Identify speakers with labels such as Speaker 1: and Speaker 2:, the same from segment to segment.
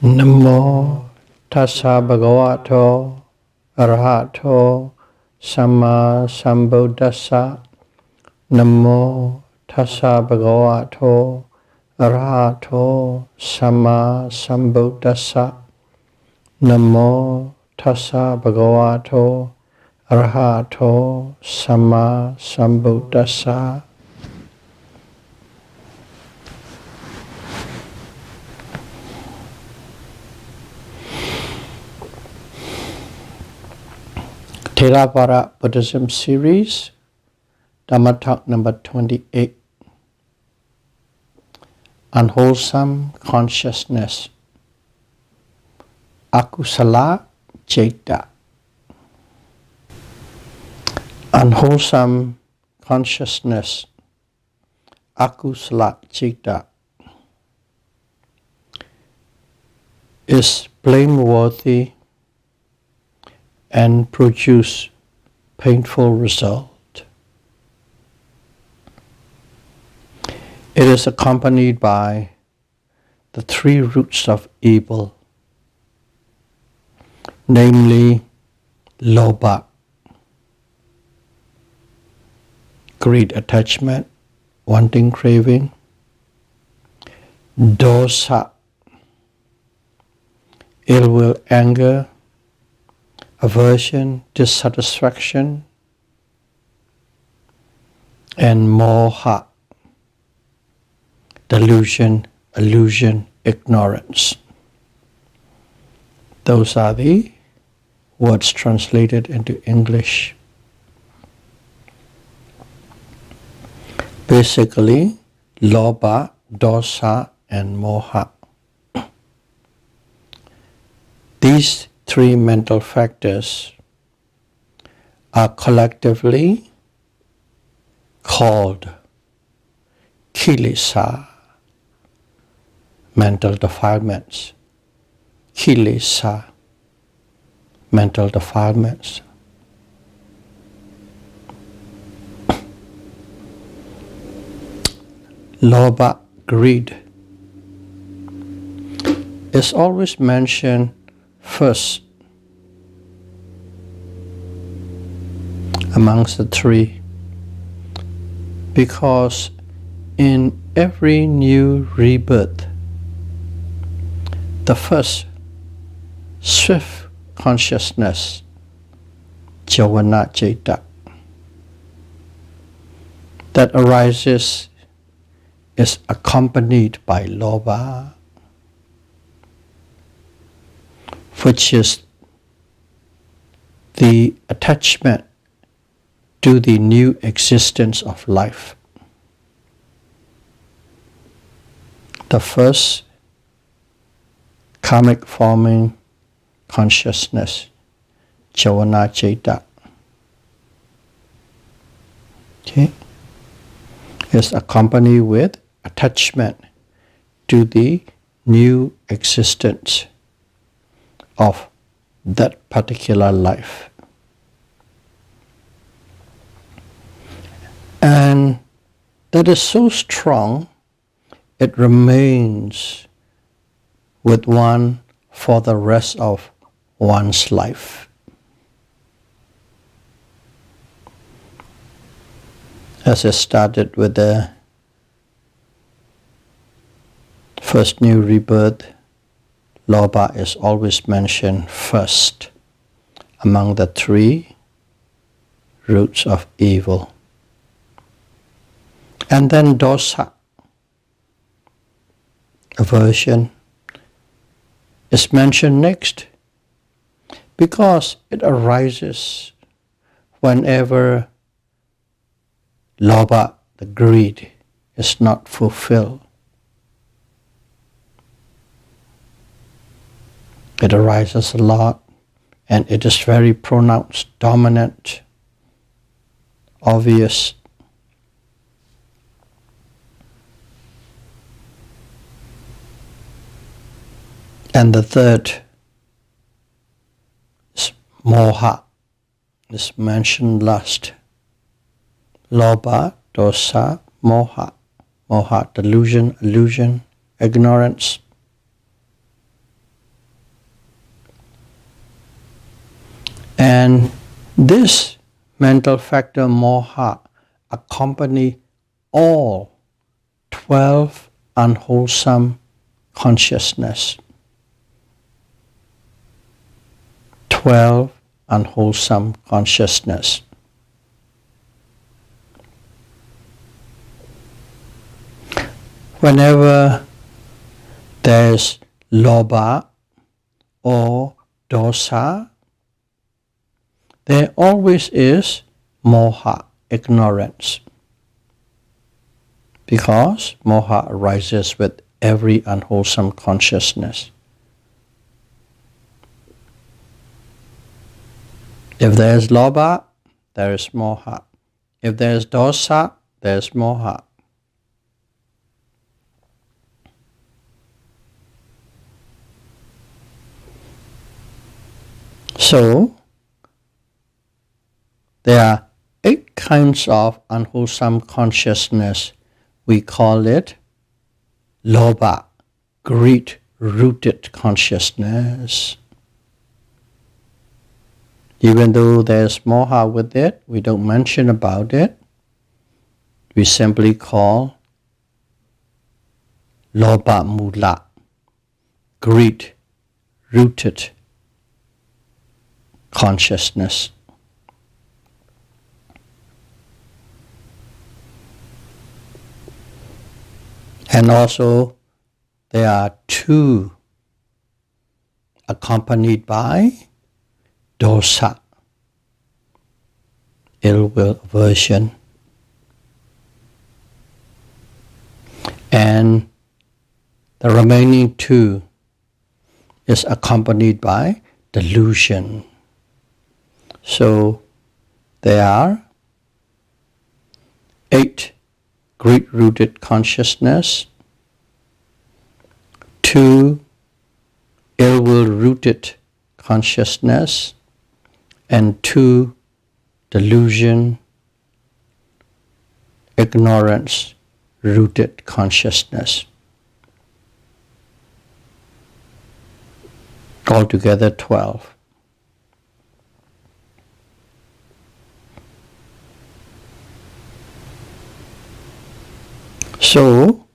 Speaker 1: Namo tassa bhagavato arahato samma sambuddhassa. Namo tassa bhagavato arahato samma sambuddhassa. Namo tassa bhagavato arahato samma sambuddhassa. Theravada Buddhism series, Dhamma talk number 28. Unwholesome consciousness. Akusala Citta. Unwholesome consciousness. Akusala Citta is blameworthy and produce painful result. It is accompanied by the three roots of evil, namely lobha, greed, attachment, wanting, craving; dosa, ill will, anger, aversion, dissatisfaction; and moha, delusion, illusion, ignorance. Those are the words translated into English. Basically, lobha, dosa, and moha. These three mental factors are collectively called kilesa, mental defilements. Kilesa, mental defilements. Lobha, greed, is always mentioned first amongst the three, because in every new rebirth, the first swift consciousness, javana citta, that arises is accompanied by lobha, which is the attachment to the new existence of life. The first karmic forming consciousness, javana citta, is accompanied with attachment to the new existence of that particular life. And that is so strong, it remains with one for the rest of one's life. As it started with the first new rebirth, lobha is always mentioned first among the three roots of evil. And then dosa, aversion, is mentioned next, because it arises whenever lobha, the greed, is not fulfilled. It arises a lot, and it is very pronounced, dominant, obvious. And the third is moha, is mentioned last. Lobha, dosa, moha. Moha, delusion, illusion, ignorance. And this mental factor moha accompany all 12 unwholesome consciousness. 12 unwholesome consciousness. Whenever there's lobha or dosa, there always is moha, ignorance. Because moha arises with every unwholesome consciousness. If there is lobha, there is moha. If there is dosa, there is moha. So, there are 8 kinds of unwholesome consciousness. We call it lobha, greed-rooted consciousness. Even though there's moha with it, we don't mention about it. We simply call lobha mula, greed-rooted consciousness. And also, there are 2 accompanied by dosa, ill will, aversion. And the remaining 2 is accompanied by delusion. So there are 8 greed-rooted consciousness, 2 ill-will-rooted consciousness, and 2 delusion, ignorance-rooted consciousness. Altogether 12. So,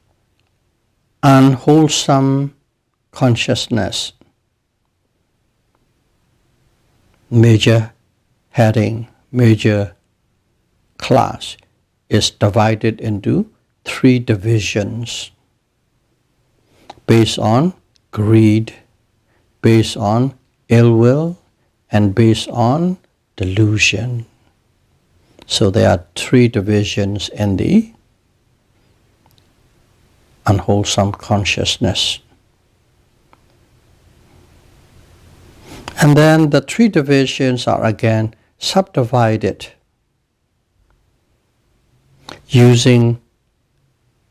Speaker 1: unwholesome consciousness, major heading, major class, is divided into 3 divisions based on greed, based on ill will, and based on delusion. So there are 3 divisions in the unwholesome consciousness. And then the 3 divisions are again subdivided using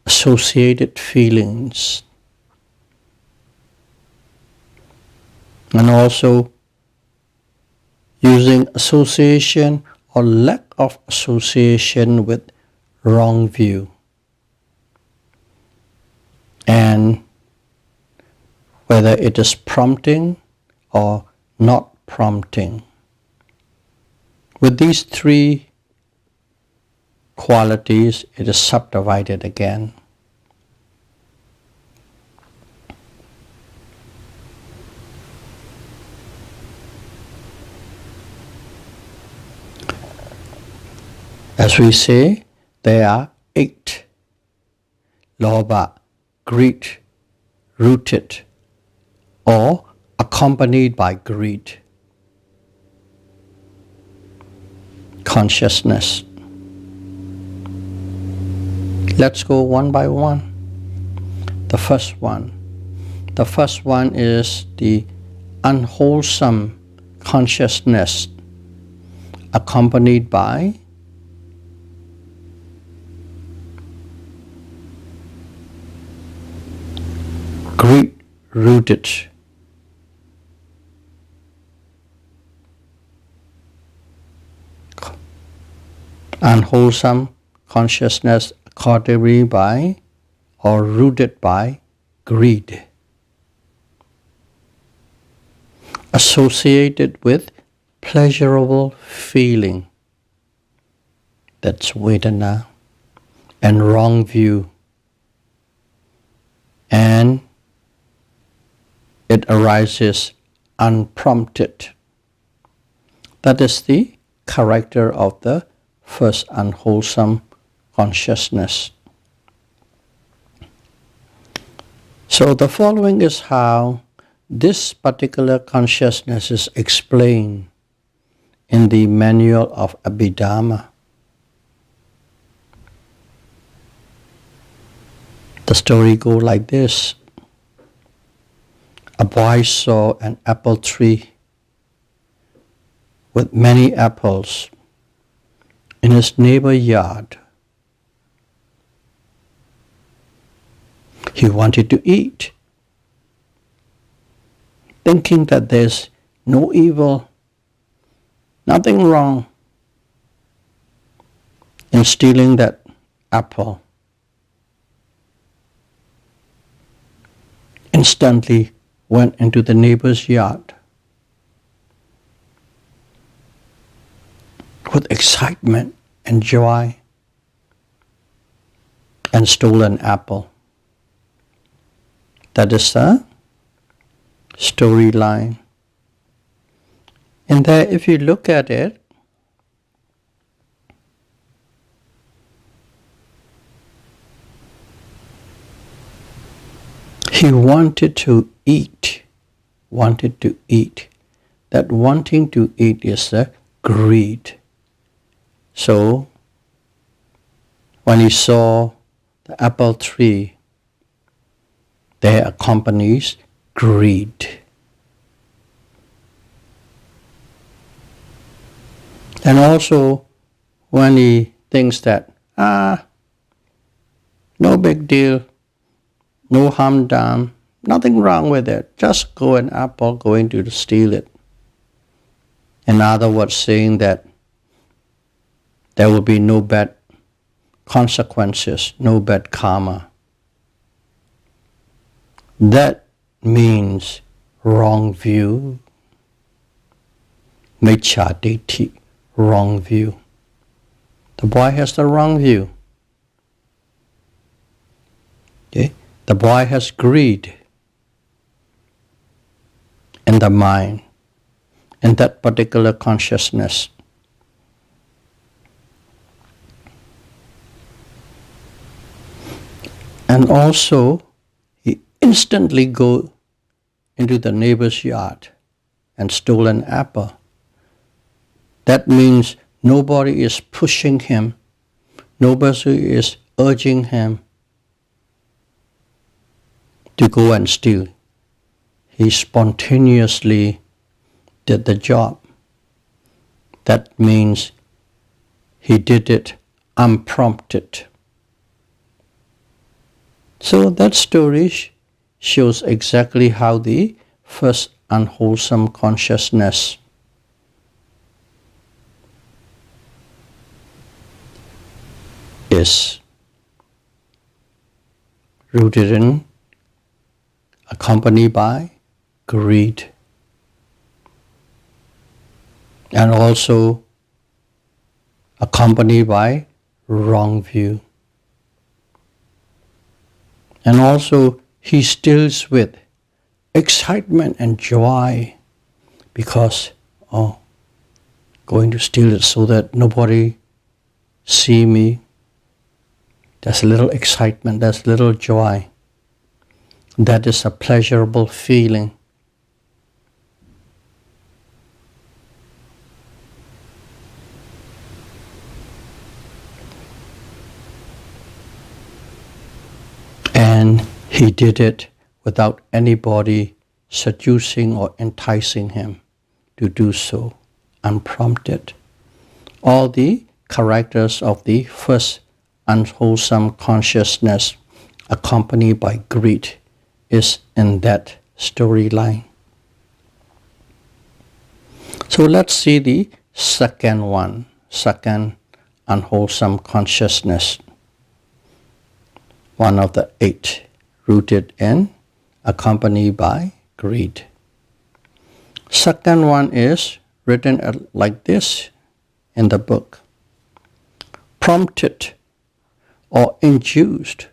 Speaker 1: associated feelings and also using association or lack of association with wrong view. And whether it is prompting or not prompting. With these 3 qualities, it is subdivided again. As we say, there are 8 lobha, greed-rooted or accompanied by greed consciousness. Let's go one by one. The first one is the unwholesome consciousness accompanied by greed-rooted unwholesome consciousness accordingly by or rooted by greed, associated with pleasurable feeling. That's Vedana. And wrong view. And it arises unprompted. That is the character of the first unwholesome consciousness. So the following is how this particular consciousness is explained in the manual of Abhidhamma. The story goes like this. A boy saw an apple tree with many apples in his neighbor's yard. He wanted to eat, thinking that there's no evil, nothing wrong in stealing that apple. Instantly went into the neighbor's yard with excitement and joy and stole an apple. That is the storyline. And there, if you look at it, he wanted to eat. That wanting to eat is the greed. So, when he saw the apple tree, there accompanies greed. And also, when he thinks that, no big deal, no harm done, nothing wrong with it, just go an apple, going to steal it. In other words, saying that there will be no bad consequences, no bad karma. That means wrong view, micchaditthi, wrong view. The boy has the wrong view. Okay? The boy has greed in the mind, in that particular consciousness. And also, he instantly go into the neighbor's yard and stole an apple. That means nobody is pushing him, nobody is urging him to go and steal. He spontaneously did the job. That means he did it unprompted. So that story shows exactly how the first unwholesome consciousness is rooted in, accompanied by greed, and also accompanied by wrong view. And also he steals with excitement and joy because, going to steal it so that nobody see me. There's a little excitement, there's a little joy. That is a pleasurable feeling. And he did it without anybody seducing or enticing him to do so, unprompted. All the characters of the first unwholesome consciousness accompanied by greed is in that storyline. So let's see the second one, second unwholesome consciousness. One of the 8, rooted in, accompanied by greed. Second one is written like this in the book. Prompted or induced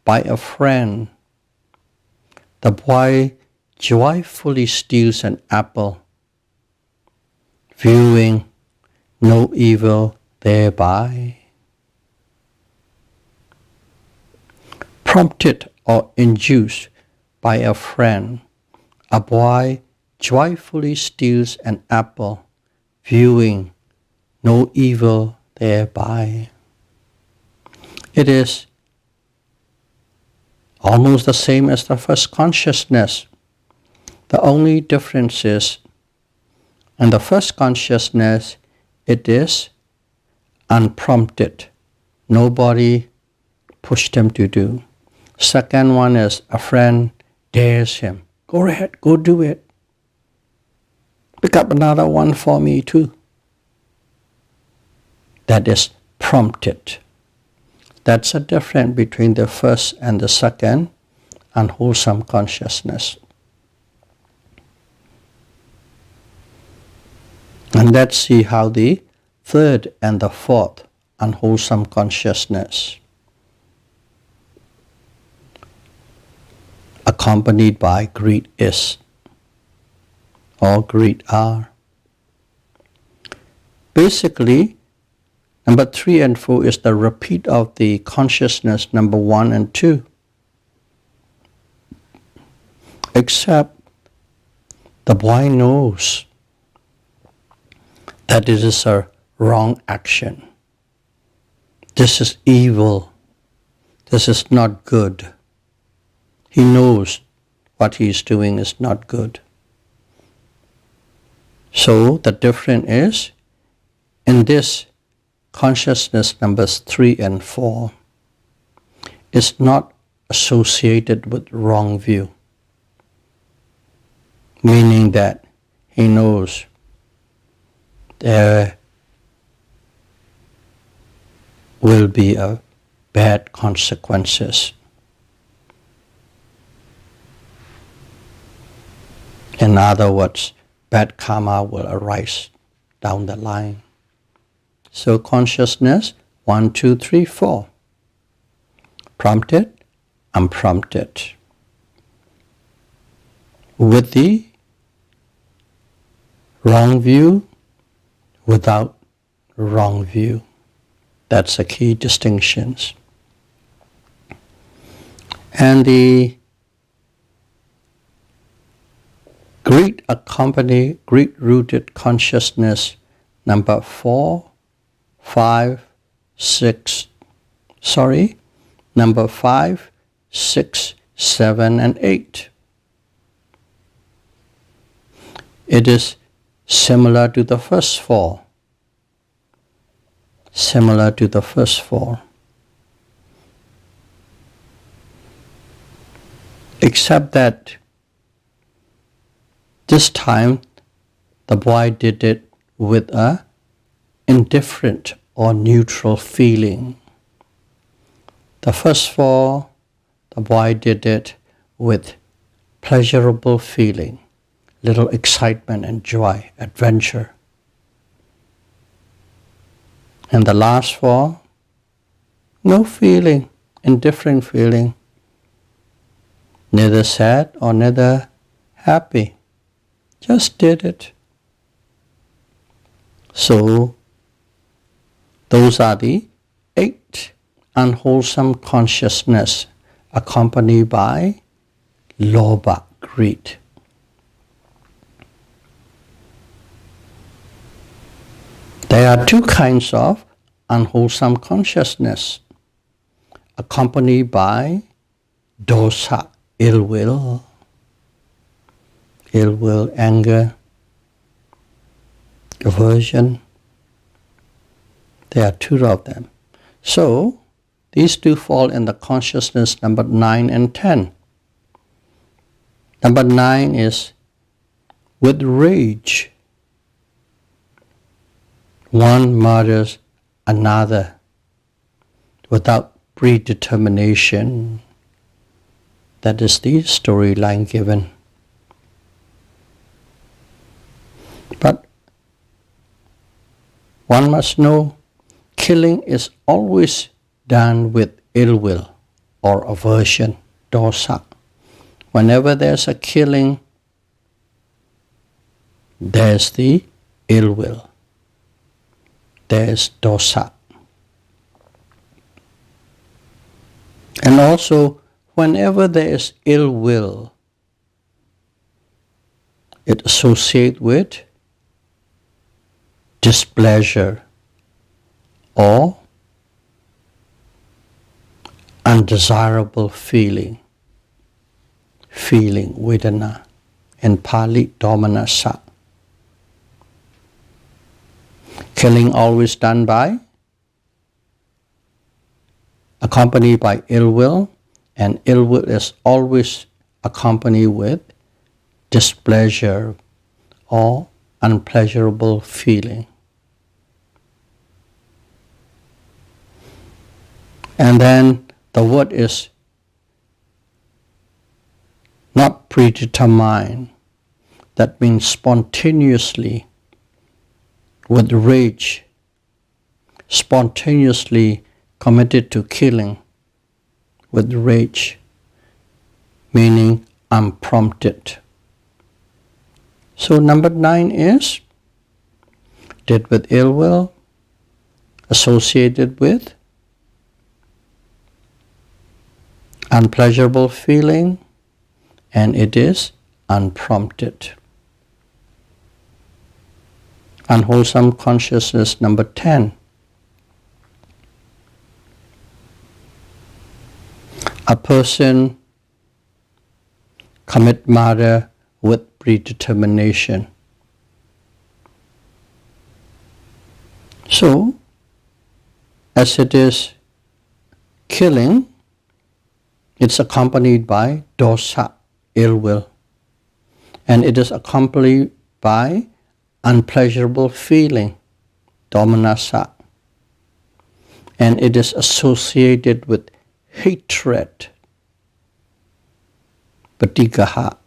Speaker 1: by a friend, the boy joyfully steals an apple, viewing no evil thereby. Prompted or induced by a friend, a boy joyfully steals an apple, viewing no evil thereby. It is almost the same as the first consciousness. The only difference is, in the first consciousness, it is unprompted. Nobody pushed him to do. Second one is a friend dares him. Go ahead, go do it. Pick up another one for me too. That is prompted. That's the difference between the first and the second unwholesome consciousness. And let's see how the third and the fourth unwholesome consciousness, accompanied by greed, is, or greed are. Basically, number 3 and 4 is the repeat of the consciousness number 1 and 2. Except the boy knows that it is a wrong action. This is evil. This is not good. He knows what he is doing is not good. So the difference is, in this consciousness numbers 3 and 4 is not associated with wrong view, meaning that he knows there will be a bad consequences. In other words, bad karma will arise down the line. So consciousness 1, 2, 3, 4. Prompted, unprompted. With the wrong view, without wrong view. That's the key distinctions. And the greed-rooted consciousness number 4, 5, 6, number 5, 6, 7, and 8. It is similar to the first 4. Similar to the first 4. Except that this time the boy did it with a indifferent or neutral feeling. The first 4, the boy did it with pleasurable feeling, little excitement and joy, adventure. And the last 4, no feeling, indifferent feeling, neither sad or neither happy, just did it. So, those are the 8 unwholesome consciousness accompanied by lobha, greed. There are 2 kinds of unwholesome consciousness accompanied by dosa, ill will, anger, aversion. There are 2 of them. So, these 2 fall in the consciousness number 9 and 10. Number 9 is with rage. One murders another without predetermination. That is the storyline given. But One must know killing is always done with ill will or aversion, dosa. Whenever there's a killing, there's the ill will. There's dosa. And also, whenever there is ill will, it associates with displeasure or undesirable feeling, vedana, in Pali, domanassa. Killing always done by, accompanied by ill will, and ill will is always accompanied with displeasure or unpleasurable feeling. And then the word is not predetermined. That means spontaneously, with rage, spontaneously committed to killing with rage, meaning unprompted. So number 9 is did with ill will, associated with unpleasurable feeling, and it is unprompted. Unwholesome consciousness number 10. A person commit murder with predetermination. So, as it is killing, it's accompanied by dosa, ill will, and it is accompanied by unpleasurable feeling, domanassa, and it is associated with hatred, patigaha.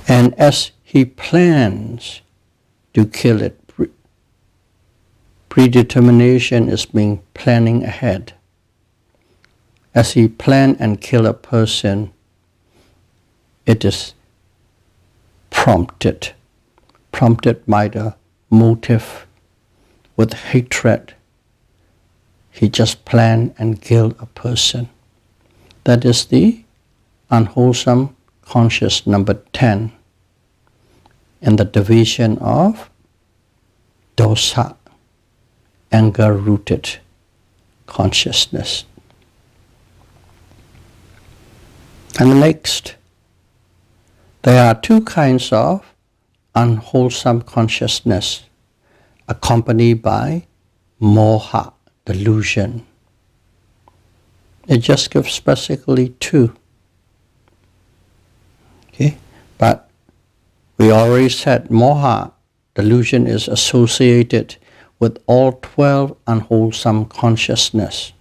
Speaker 1: And as he plans to kill it, predetermination is being planning ahead. As he plan and kill a person, it is prompted by the motive with hatred. He just planned and killed a person. That is the unwholesome conscious number 10 in the division of dosa, anger-rooted consciousness. And next, there are 2 kinds of unwholesome consciousness accompanied by moha, delusion. It just gives basically 2. Okay? But we already said moha, delusion, is associated with all 12 unwholesome consciousness.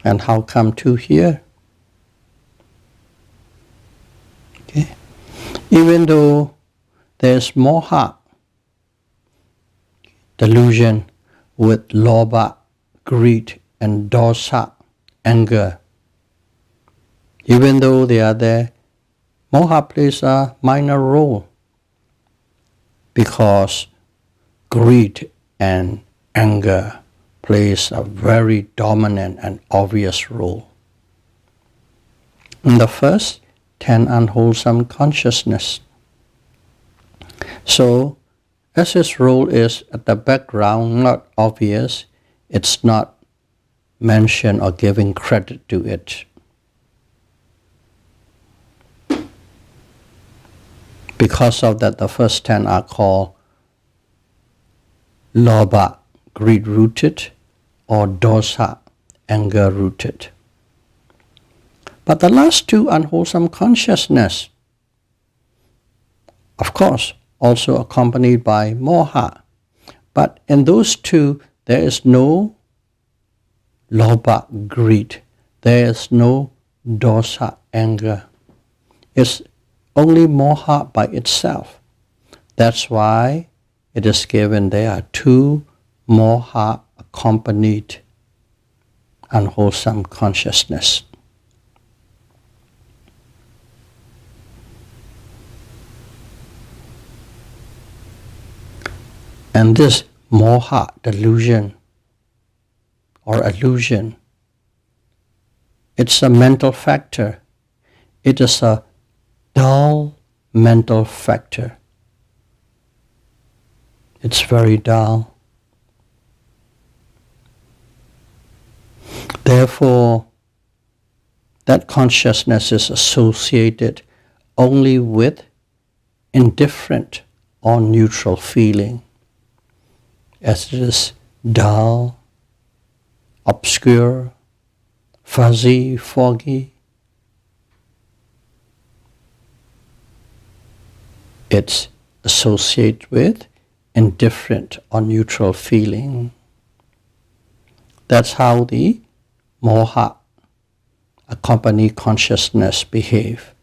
Speaker 1: And how come 2 here? Okay. Even though there's moha, delusion, with lobha, greed, and dosa, anger, even though they are there, moha plays a minor role because greed and anger plays a very dominant and obvious role in the first 10 unwholesome consciousness. So, as his role is at the background, not obvious, it's not mentioned or giving credit to it. Because of that, the first 10 are called lobha, greed-rooted, or dosa, anger-rooted. But the last 2 unwholesome consciousness, of course, also accompanied by moha. But in those 2, there is no lobha, greed. There is no dosa, anger. It's only moha by itself. That's why it is given there are two moha accompanied unwholesome consciousness. And this moha, delusion or illusion, it's a mental factor. It is a dull mental factor. It's very dull. Therefore, that consciousness is associated only with indifferent or neutral feeling, as it is dull, obscure, fuzzy, foggy. It's associated with indifferent or neutral feeling. That's how the moha accompanied consciousness behave.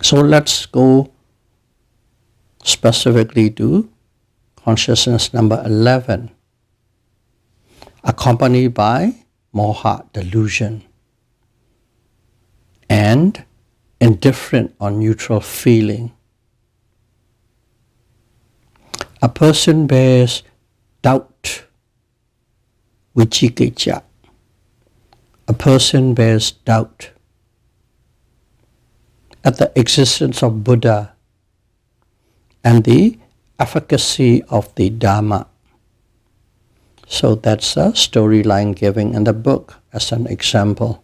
Speaker 1: So let's go specifically to consciousness number 11, accompanied by moha, delusion, and indifferent or neutral feeling. A person bears doubt, vicikiccha. A person bears doubt at the existence of Buddha and the efficacy of the Dhamma. So that's a storyline given in the book as an example.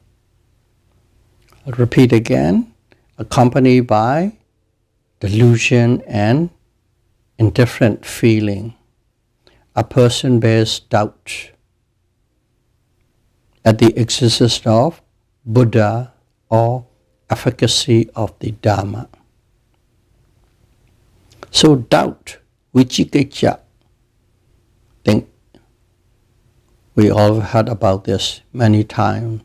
Speaker 1: I'll repeat again, accompanied by delusion and indifferent feeling. A person bears doubt at the existence of Buddha or efficacy of the Dhamma. So doubt, vicikiccha, I think we all heard about this many times.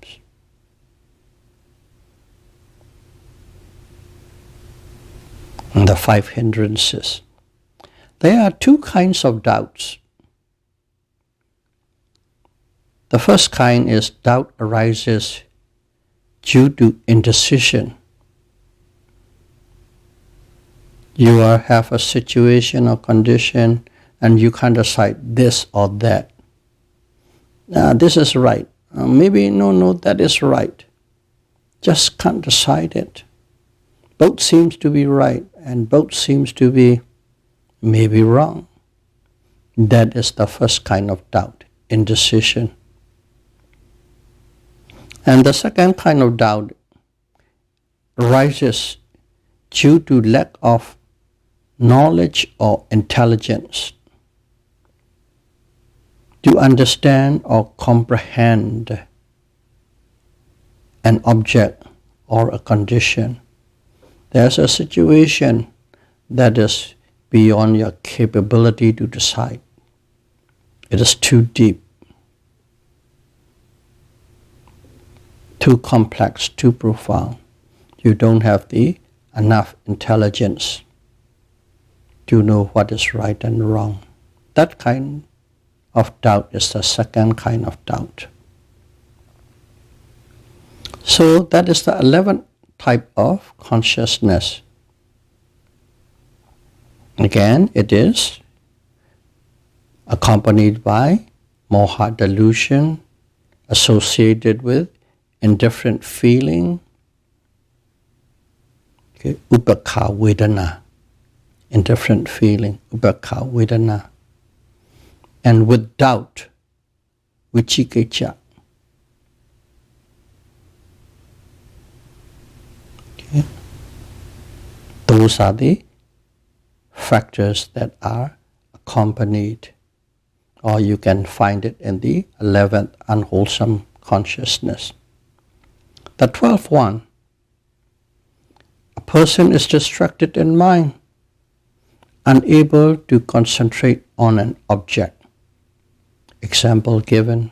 Speaker 1: And the 5 hindrances. There are two kinds of doubts. The first kind is doubt arises due to indecision. You have a situation or condition and you can't decide this or that. This is right. Maybe no, that is right. Just can't decide it. Both seems to be right and both seems to be maybe wrong. That is the first kind of doubt, indecision. And the second kind of doubt arises due to lack of knowledge or intelligence to understand or comprehend an object or a condition. There's a situation that is beyond your capability to decide. It is too deep, too complex, too profound. You don't have the enough intelligence to know what is right and wrong. That kind of doubt is the second kind of doubt. So that is the 11th type of consciousness. Again, it is accompanied by moha, delusion, associated with indifferent feeling, upekha vedana, indifferent feeling, upekha vedana, and with doubt, vicikiccha. Okay. Those are the factors that are accompanied, or you can find it in the 11th unwholesome consciousness. The 12th one, a person is distracted in mind, unable to concentrate on an object. Example given.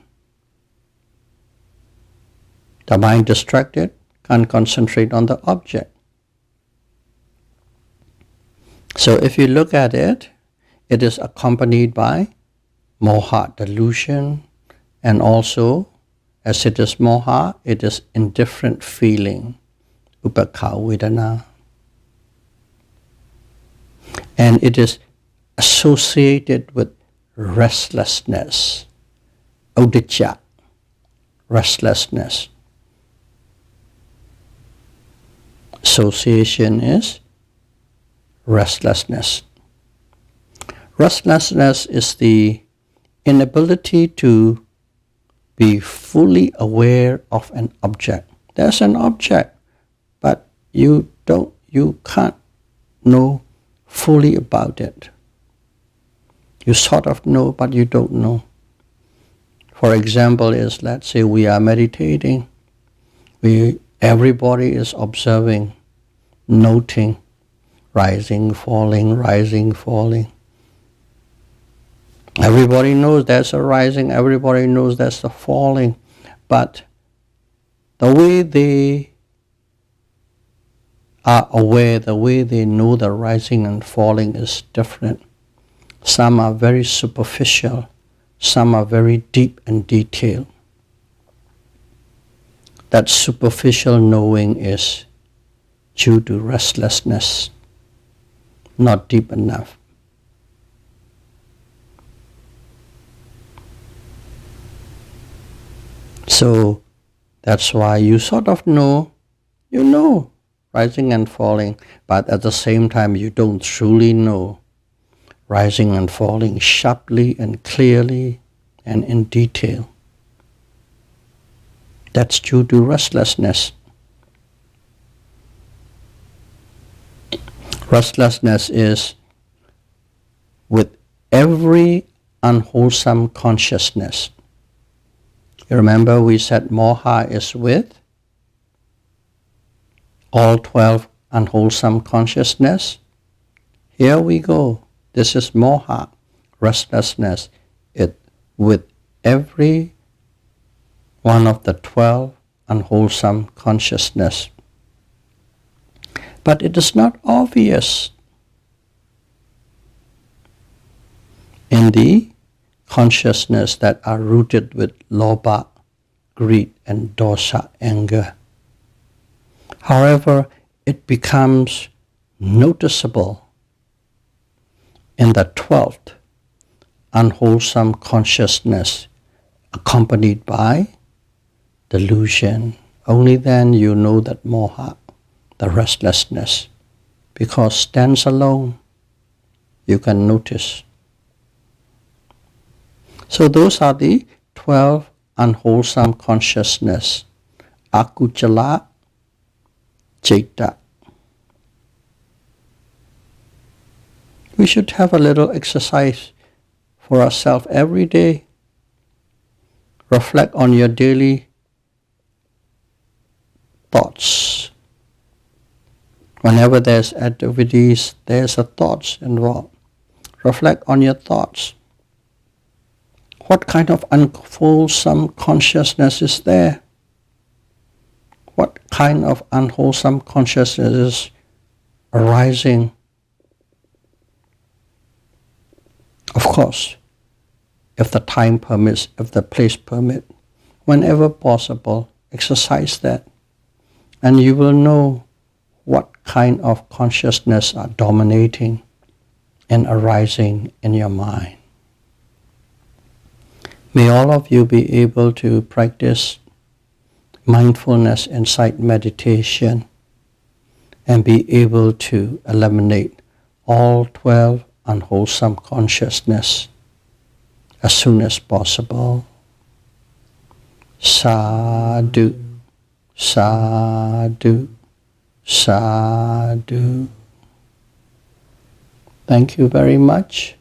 Speaker 1: The mind distracted, can't concentrate on the object. So if you look at it, it is accompanied by moha, delusion, and also, as it is moha, it is indifferent feeling, upekha vedana. And it is associated with restlessness, udicca, restlessness. Association is restlessness. Restlessness is the inability to be fully aware of an object. There's an object, but you can't know fully about it. You sort of know, but you don't know. For example, is let's say we are meditating. Everybody is observing, noting, rising, falling, rising, falling. Everybody knows there's a rising, everybody knows there's a falling, but the way they are aware, the way they know the rising and falling is different. Some are very superficial, some are very deep and detailed. That superficial knowing is due to restlessness, not deep enough. So that's why you sort of know, rising and falling, but at the same time you don't truly know rising and falling sharply and clearly and in detail. That's due to restlessness. Restlessness is with every unwholesome consciousness. You remember we said moha is with all 12 unwholesome consciousness. Here we go. This is moha, restlessness. It with every one of the 12 unwholesome consciousness. But it is not obvious in the consciousness that are rooted with lobha, greed, and dosa, anger. However, it becomes noticeable in the 12th unwholesome consciousness accompanied by delusion. Only then you know that moha, the restlessness, because stands alone, you can notice. So those are the 12 unwholesome consciousness, Akusala, Citta. We should have a little exercise for ourselves every day. Reflect on your daily thoughts. Whenever there's activities, there's a thoughts involved. Reflect on your thoughts. What kind of unwholesome consciousness is there? What kind of unwholesome consciousness is arising? Of course, if the time permits, if the place permits, whenever possible, exercise that. And you will know what kind of consciousness are dominating and arising in your mind. May all of you be able to practice mindfulness insight meditation and be able to eliminate all 12 unwholesome consciousness as soon as possible. Sadhu, sadhu, sadhu. Thank you very much.